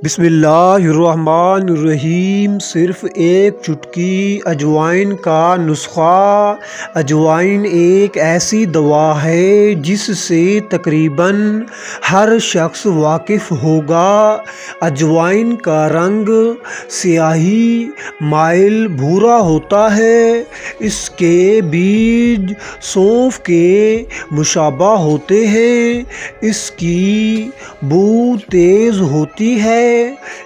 بسم اللہ الرحمن الرحیم۔ صرف ایک چٹکی اجوائن کا نسخہ۔ اجوائن ایک ایسی دوا ہے جس سے تقریباً ہر شخص واقف ہوگا۔ اجوائن کا رنگ سیاہی مائل بھورا ہوتا ہے۔ اس کے بیج سونف کے مشابہ ہوتے ہیں۔ اس کی بو تیز ہوتی ہے۔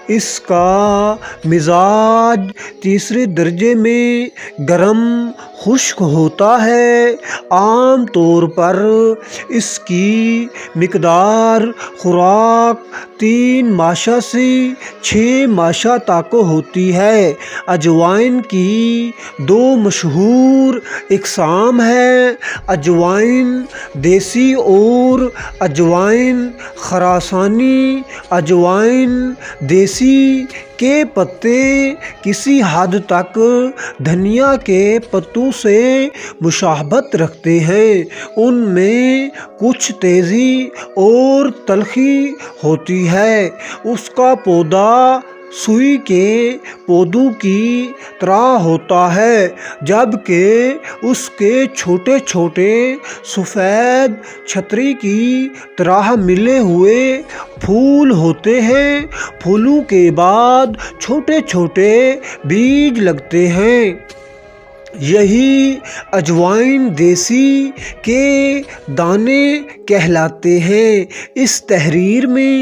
اس کا مزاج تیسرے درجے میں گرم خشک ہوتا ہے۔ عام طور پر اس کی مقدار خوراک 3 ماشا سے 6 ماشا تک ہوتی ہے۔ اجوائن کی 2 مشہور اقسام ہیں: اجوائن دیسی اور اجوائن خراسانی۔ اجوائن دیسی کے پتے کسی حد تک دھنیا کے پتوں سے مشابہت رکھتے ہیں۔ ان میں کچھ تیزی اور تلخی ہوتی ہے۔ اس کا پودا سوئی کے پودوں کی طرح ہوتا ہے، جبکہ اس کے چھوٹے چھوٹے سفید چھتری کی طرح ملے ہوئے پھول ہوتے ہیں۔ پھولوں کے بعد چھوٹے چھوٹے بیج لگتے ہیں۔ یہی اجوائن دیسی کے دانے کہلاتے ہیں۔ اس تحریر میں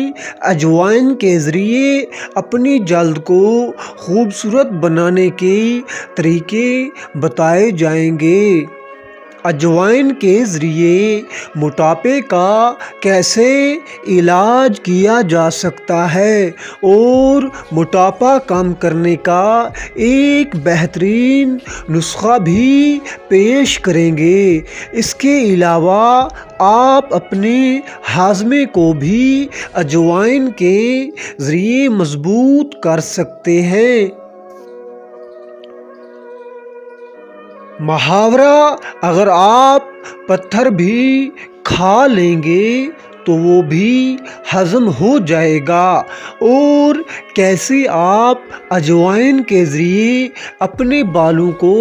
اجوائن کے ذریعے اپنی جلد کو خوبصورت بنانے کے طریقے بتائے جائیں گے۔ اجوائن کے ذریعے موٹاپے کا کیسے علاج کیا جا سکتا ہے اور موٹاپا کم کرنے کا ایک بہترین نسخہ بھی پیش کریں گے۔ اس کے علاوہ آپ اپنے ہاضمے کو بھی اجوائن کے ذریعے مضبوط کر سکتے ہیں۔ محاورہ: اگر آپ پتھر بھی کھا لیں گے تو وہ بھی ہضم ہو جائے گا۔ اور کیسے آپ اجوائن کے ذریعے اپنے بالوں کو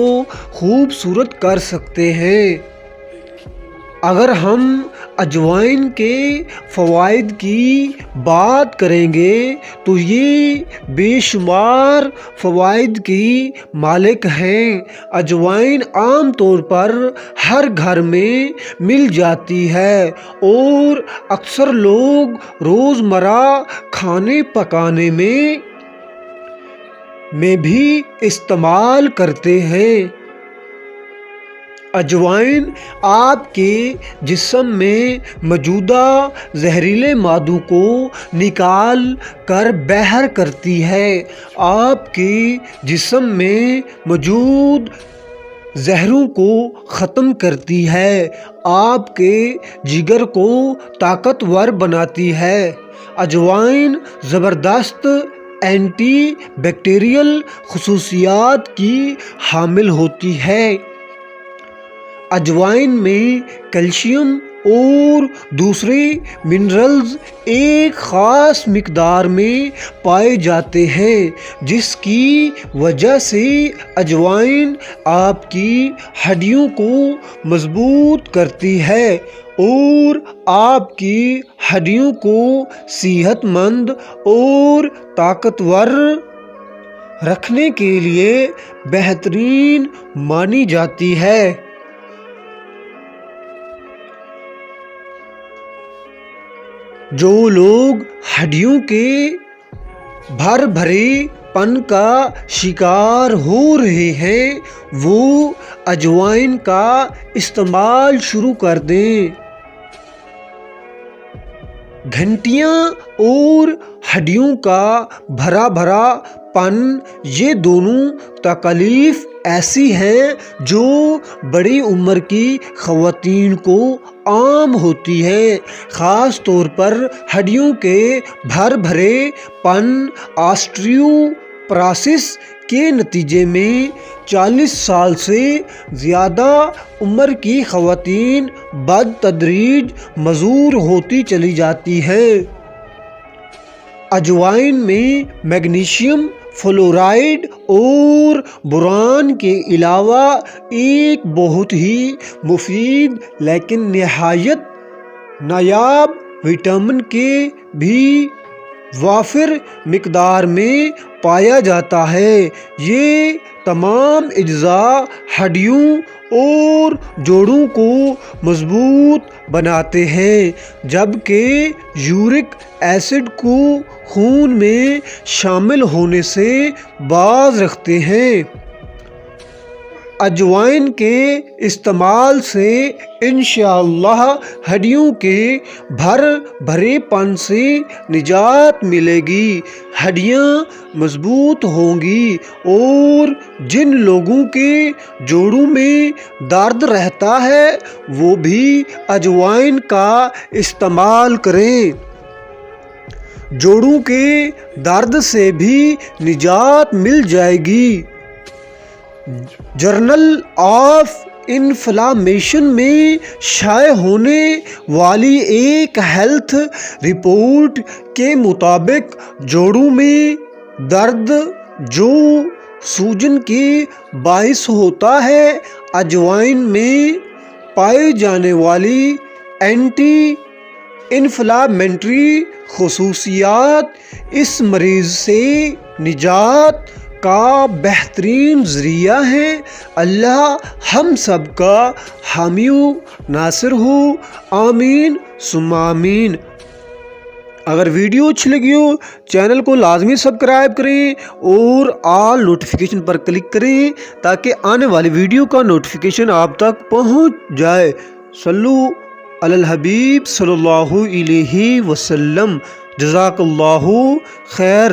خوبصورت کر سکتے ہیں۔ اگر ہم اجوائن کے فوائد کی بات کریں گے تو یہ بے شمار فوائد کی مالک ہے۔ اجوائن عام طور پر ہر گھر میں مل جاتی ہے اور اکثر لوگ روزمرہ کھانے پکانے میں بھی استعمال کرتے ہیں۔ اجوائن آپ کے جسم میں موجود زہریلے مادوں کو نکال کر باہر کرتی ہے۔ آپ کے جسم میں موجود زہروں کو ختم کرتی ہے۔ آپ کے جگر کو طاقتور بناتی ہے۔ اجوائن زبردست اینٹی بیکٹیریل خصوصیات کی حامل ہوتی ہے۔ اجوائن میں کیلشیم اور دوسرے منرلز ایک خاص مقدار میں پائے جاتے ہیں، جس کی وجہ سے اجوائن آپ کی ہڈیوں کو مضبوط کرتی ہے اور آپ کی ہڈیوں کو صحت مند اور طاقتور رکھنے کے لیے بہترین مانی جاتی ہے۔ جو لوگ ہڈیوں کے بھرے پن کا شکار ہو رہے ہیں وہ اجوائن کا استعمال شروع کر دیں۔ گھنٹیاں اور ہڈیوں کا بھرا پن یہ دونوں تکلیف ایسی ہیں جو بڑی عمر کی خواتین کو عام ہوتی ہیں۔ خاص طور پر ہڈیوں کے بھرے پن آسٹریوپروسس کے نتیجے میں 40 سال سے زیادہ عمر کی خواتین بتدریج معذور ہوتی چلی جاتی ہیں۔ اجوائن میں میگنیشیم فلورائڈ اور بوران کے علاوہ ایک بہت ہی مفید لیکن نہایت نایاب وٹامن کے بھی وافر مقدار میں پایا جاتا ہے۔ یہ تمام اجزاء ہڈیوں اور جوڑوں کو مضبوط بناتے ہیں، جبکہ یورک ایسڈ کو خون میں شامل ہونے سے باز رکھتے ہیں۔ اجوائن کے استعمال سے انشاءاللہ ہڈیوں کے بھرے پن سے نجات ملے گی، ہڈیاں مضبوط ہوں گی، اور جن لوگوں کے جوڑوں میں درد رہتا ہے وہ بھی اجوائن کا استعمال کریں۔ جوڑوں کے درد سے بھی نجات مل جائے گی۔ جرنل آف انفلامیشن میں شائع ہونے والی ایک ہیلتھ رپورٹ کے مطابق جوڑوں میں درد جو سوجن کے باعث ہوتا ہے، اجوائن میں پائی جانے والی اینٹی انفلامٹری خصوصیات اس مرض سے نجات کا بہترین ذریعہ ہیں۔ اللہ ہم سب کا حامی و ناصر ہو، آمین ثم آمین۔ اگر ویڈیو اچھی لگی ہو چینل کو لازمی سبسکرائب کریں اور آل نوٹیفیکیشن پر کلک کریں تاکہ آنے والی ویڈیو کا نوٹیفیکیشن آپ تک پہنچ جائے۔ صلو علی الحبیب صلی اللہ علیہ وسلم۔ جزاک اللہ خیر۔